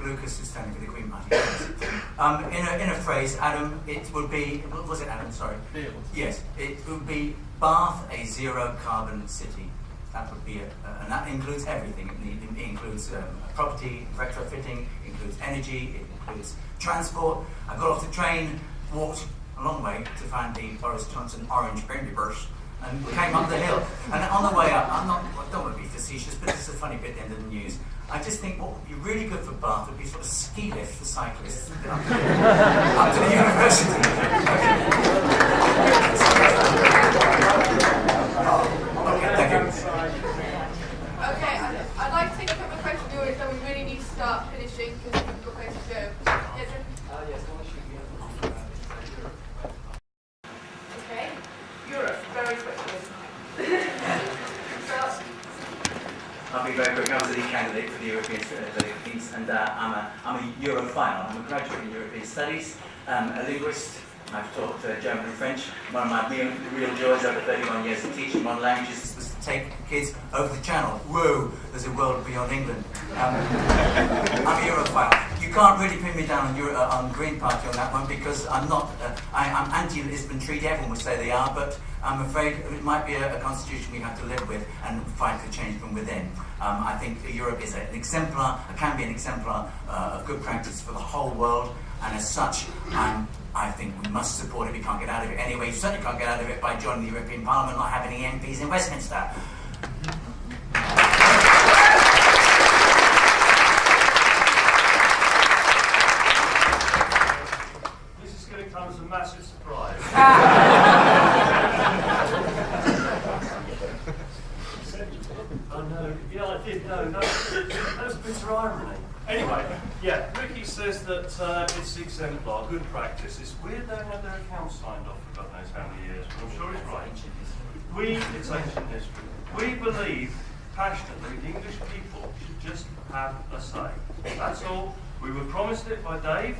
Lucas, who's standing for the Green Party. In a phrase, Adam, it would be, was it Adam, sorry? Yes, it would be Bath, a zero-carbon city. That would be, and that includes everything. It includes property, retrofitting, it includes energy, it includes transport. I got off the train, walked a long way to find the Boris Johnson orange brandy burst, and came up the hill. And on the way up, I don't want to be facetious, but this is a funny bit at the end of the news. I just think what would be really good for Bath would be sort of a ski lift for cyclists up to the university. Okay, thank you. Okay, I'd like to take a couple of questions, so we really need to start finishing because we've got places to go. Yes, sir? Yes, I want to shoot you. Okay, Europe, very quickly. I'll be very quick. I was the candidate for the European Peace, and I'm a Europhile. I'm a graduate in European Studies, a linguist. I've taught German and French. One of my real joys over 31 years of teaching modern languages was to take kids over the channel. Whoa, there's a world beyond England. I'm a Europhile. You can't really pin me down on Green Party on that one because I'm not. I'm anti-Lisbon Treaty. Everyone would say they are, but I'm afraid it might be a constitution we have to live with and fight for change from within. I think Europe is an exemplar, can be an exemplar of good practice for the whole world, and as such, I think we must support it. We can't get out of it anyway. You certainly can't get out of it by joining the European Parliament, not having any MPs in Westminster. This is going to come as a massive surprise. Oh no, yeah, I did, no, that was bitter irony. Anyway, yeah, Ricky says that it's exemplar, good practice. It's weird they don't have their accounts signed off for God knows how many years, but I'm sure he's right. It's ancient history. We believe passionately the English people should just have a say. That's all. We were promised it by Dave,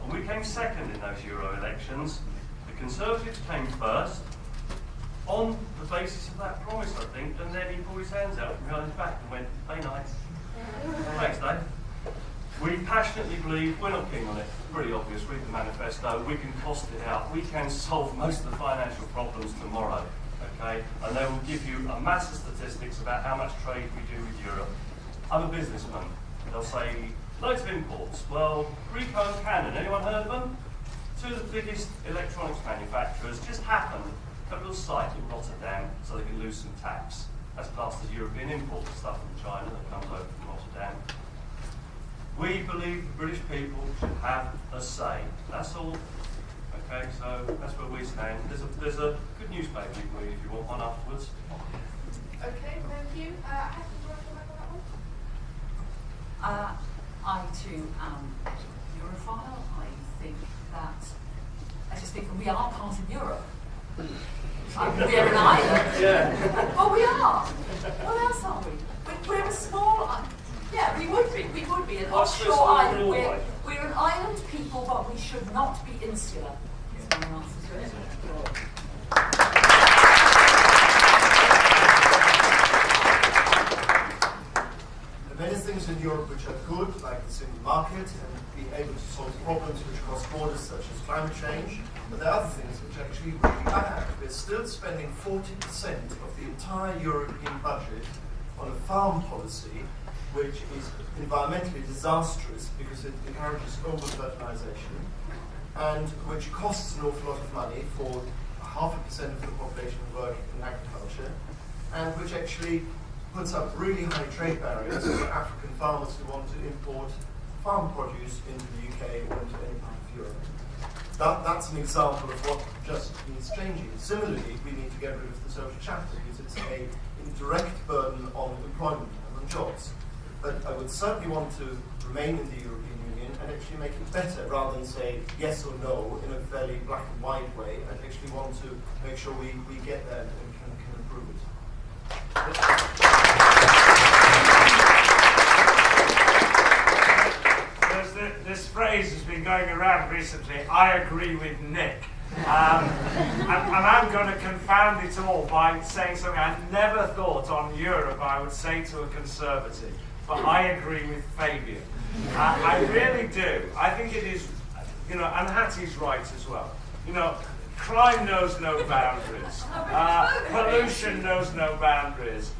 and we came second in those Euro elections. The Conservatives came first. On the basis of that promise, I think, and then he pulled his hands out from behind his back and went, "Hey, nice." Thanks, Dave. We passionately believe, we're not keen on it, pretty obvious, read the manifesto, we can cost it out, we can solve most of the financial problems tomorrow, okay? And they will give you a mass of statistics about how much trade we do with Europe. I'm a businessman. They'll say, loads of imports. Well, Ricoh and Canon, anyone heard of them? Two of the biggest electronics manufacturers just happened to have a little site in Rotterdam so they can lose some tax. That's classed as European imports, stuff from China that comes over from Rotterdam. We believe the British people should have a say. That's all. Okay, so that's where we stand. There's a good newspaper you can read if you want one afterwards. Okay, thank you. Hattie, do you want to come back on that one? I too am Europhile. I think that, I just think we are part of Europe. We're an island. Yeah. Well, we are. What else are we? We're a small island. Yeah, we would be an offshore island. We're an island people, but we should not be insular. Is my answer to it. There are many things in Europe which are good, like the single market and being able to solve problems which cross borders, such as climate change. But there are other things which are actually really bad. We're still spending 40% of the entire European budget on a farm policy which is environmentally disastrous because it encourages over-fertilization and which costs an awful lot of money for 0.5% of the population who work in agriculture, and which actually puts up really high trade barriers for African farmers who want to import farm produce into the UK or into any part of Europe. That's an example of what just needs changing. Similarly, we need to get rid of the social chapter because it's a direct burden on employment and on jobs. But I would certainly want to remain in the European Union and actually make it better rather than say yes or no in a fairly black and white way. I actually want to make sure we get there and can improve it. This phrase has been going around recently, I agree with Nick. And I'm going to confound it all by saying something I never thought on Europe I would say to a Conservative. But I agree with Fabian. I really do. I think it is, and Hattie's right as well. Crime knows no boundaries. Pollution knows no boundaries.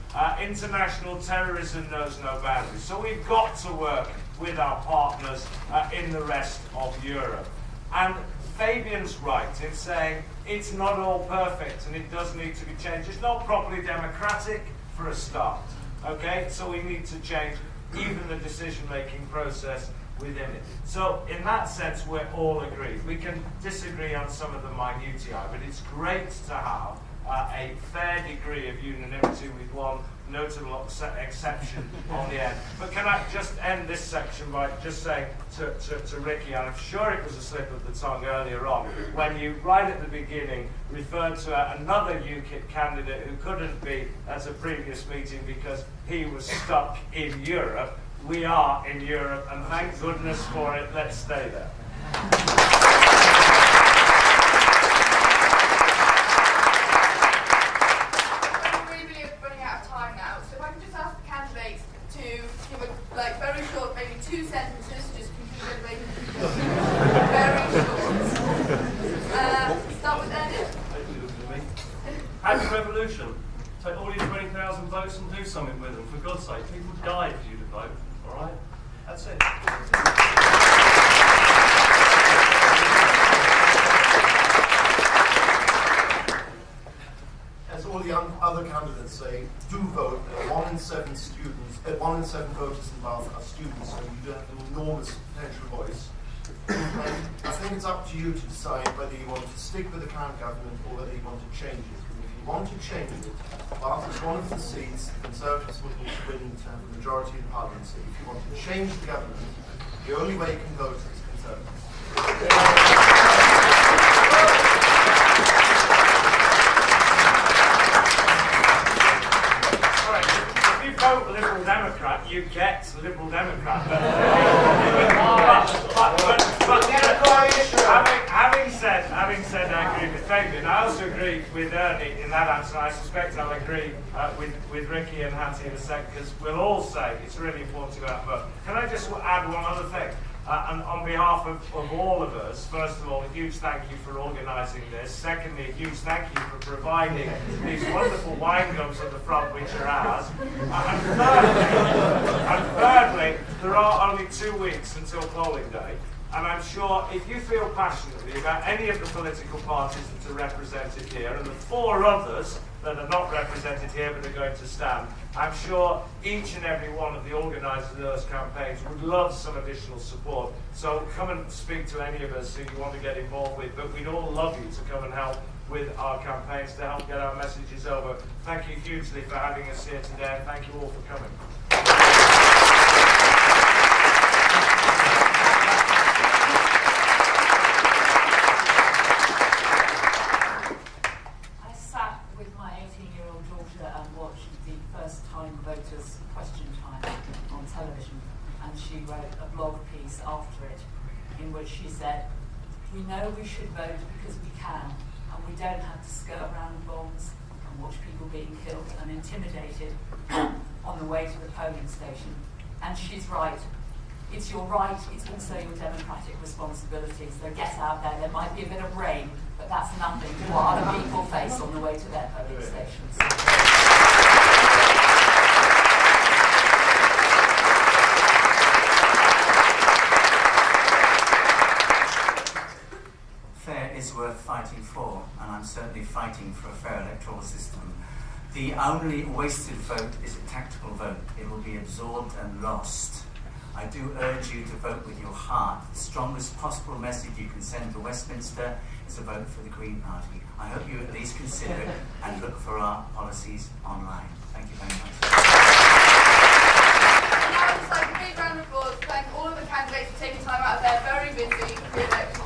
International terrorism knows no boundaries. So we've got to work with our partners in the rest of Europe. And Fabian's right in saying it's not all perfect and it does need to be changed. It's not properly democratic for a start. Okay? So we need to change even the decision-making process within it. So in that sense, we're all agreed. We can disagree on some of the minutiae, but it's great to have a fair degree of unanimity with one notable exception on the end. But can I just end this section by just saying to Ricky, and I'm sure it was a slip of the tongue earlier on, when you, right at the beginning, referred to another UKIP candidate who couldn't be at a previous meeting because he was stuck in Europe. We are in Europe, and thank goodness for it. Let's stay there. We're really running out of time now, so if I can just ask the candidates to give a very short, maybe 2 sentences, just conclude everything. Very short. Start with Ernest. Happy revolution. Take all your 20,000 votes and do something with them. For God's sake, people died for you to vote. All right? That's it. As all the other candidates say, do vote. 1 in 7 students, 1 in 7 voters in Bath are students, so you do have an enormous potential voice. And I think it's up to you to decide whether you want to stick with the current government or whether you want to change it. If you want to change it, Bath is one of the seats the Conservatives would need to win to have a majority in Parliament. So if you want to change the government, the only way you can vote is Conservatives. If you vote Liberal Democrat, you get Liberal Democrat. Having said I agree with Fabian, I also agree with Ernie in that answer. I suspect I'll agree with Ricky and Hattie in a second, because we'll all say it's really important to go out and vote. Can I just add one other thing? And on behalf of all of us, first of all, a huge thank you for organising this. Secondly, a huge thank you for providing these wonderful wine gums at the front, which are ours. And thirdly, there are only 2 weeks until polling day. And I'm sure if you feel passionately about any of the political parties that are represented here, and the 4 others that are not represented here but are going to stand, I'm sure each and every one of the organisers of those campaigns would love some additional support. So come and speak to any of us who you want to get involved with, but we'd all love you to come and help with our campaigns to help get our messages over. Thank you hugely for having us here today, and thank you all for coming. Voters Question Time on television, and she wrote a blog piece after it in which she said, we know we should vote because we can, and we don't have to skirt around bombs and watch people being killed and intimidated on the way to the polling station. And she's right. It's your right, it's also your democratic responsibility. So get out there. There might be a bit of rain, but that's nothing to what other people face on the way to their polling stations. Fair is worth fighting for, and I'm certainly fighting for a fair electoral system. The only wasted vote is a tactical vote. It will be absorbed and lost. I do urge you to vote with your heart. The strongest possible message you can send to Westminster is a vote for the Green Party. I hope you at least consider it and look for our policies online. Thank you very much. Now I'd just like a big round of applause to thank all of the candidates for taking time out of their very busy re-election